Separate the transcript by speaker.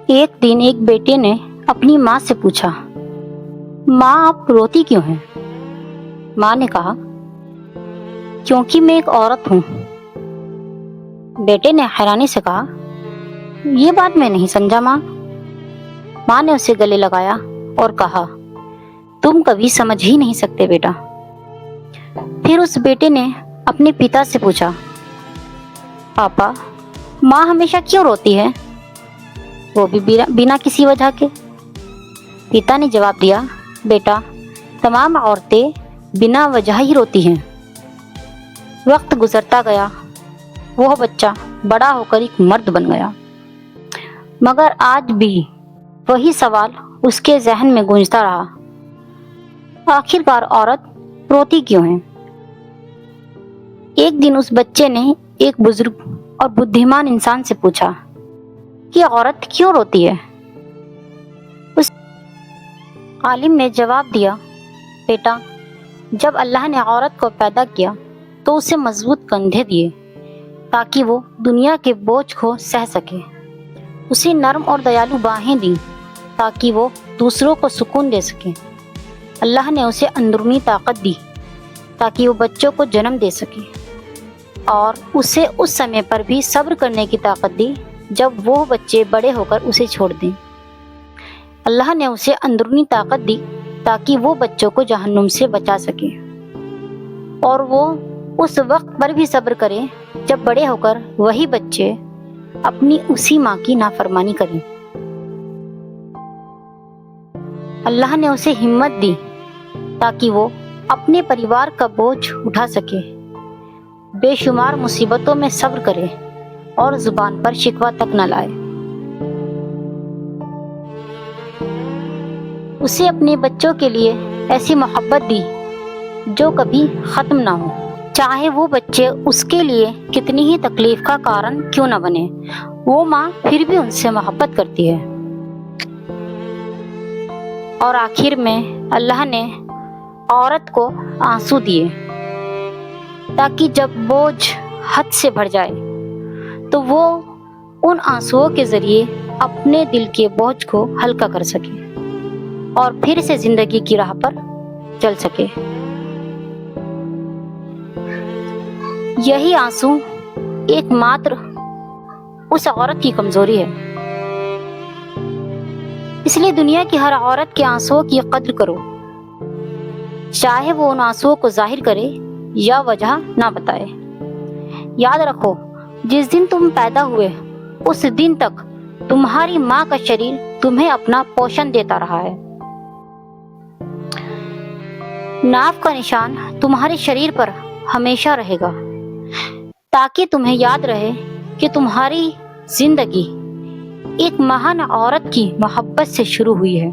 Speaker 1: ایک دن ایک بیٹے نے اپنی ماں سے پوچھا، ماں آپ روتی کیوں ہیں؟ ماں نے کہا، کیونکہ میں ایک عورت ہوں۔ بیٹے نے حیرانی سے کہا، یہ بات میں نہیں سمجھا ماں۔ ماں نے اسے گلے لگایا اور کہا، تم کبھی سمجھ ہی نہیں سکتے بیٹا۔ پھر اس بیٹے نے اپنے پتا سے پوچھا، پاپا ماں ہمیشہ کیوں روتی ہے، وہ بھی بنا کسی وجہ کے؟ پتا نے جواب دیا، بیٹا تمام عورتیں بنا وجہ ہی روتی ہیں۔ وقت گزرتا گیا، وہ بچہ بڑا ہو کر ایک مرد بن گیا، مگر آج بھی وہی سوال اس کے ذہن میں گونجتا رہا، آخر کار عورت روتی کیوں ہے؟ ایک دن اس بچے نے ایک بزرگ اور بدھیمان انسان سے پوچھا کہ عورت کیوں روتی ہے؟ اس عالم نے جواب دیا، بیٹا جب اللہ نے عورت کو پیدا کیا تو اسے مضبوط کندھے دیے تاکہ وہ دنیا کے بوجھ کو سہ سکے، اسے نرم اور دیالو باہیں دیں تاکہ وہ دوسروں کو سکون دے سکے، اللہ نے اسے اندرونی طاقت دی تاکہ وہ بچوں کو جنم دے سکے، اور اسے اس سمے پر بھی صبر کرنے کی طاقت دی جب وہ بچے بڑے ہو کر اسے چھوڑ دیں۔ اللہ نے اسے اندرونی طاقت دی تاکہ وہ بچوں کو جہنم سے بچا سکے، اور وہ اس وقت پر بھی صبر کرے جب بڑے ہو کر وہی بچے اپنی اسی ماں کی نافرمانی کریں۔ اللہ نے اسے ہمت دی تاکہ وہ اپنے پریوار کا بوجھ اٹھا سکے، بے شمار مصیبتوں میں صبر کرے اور زبان پر شکوہ تک نہ لائے۔ اسے اپنے بچوں کے لیے ایسی محبت دی جو کبھی ختم نہ ہو، چاہے وہ بچے اس کے لیے کتنی ہی تکلیف کا کارن کیوں نہ بنے، وہ ماں پھر بھی ان سے محبت کرتی ہے۔ اور آخر میں اللہ نے عورت کو آنسو دیے تاکہ جب بوجھ حد سے بڑھ جائے تو وہ ان آنسوؤں کے ذریعے اپنے دل کے بوجھ کو ہلکا کر سکے اور پھر سے زندگی کی راہ پر چل سکے۔ یہی آنسو ایک ماتر اس عورت کی کمزوری ہے، اس لیے دنیا کی ہر عورت کے آنسوؤں کی قدر کرو، چاہے وہ ان آنسوؤں کو ظاہر کرے یا وجہ نہ بتائے۔ یاد رکھو، جس دن تم پیدا ہوئے اس دن تک تمہاری ماں کا شریر تمہیں اپنا پوشن دیتا رہا ہے۔ ناف کا نشان تمہارے شریر پر ہمیشہ رہے گا تاکہ تمہیں یاد رہے کہ تمہاری زندگی ایک مہان عورت کی محبت سے شروع ہوئی ہے۔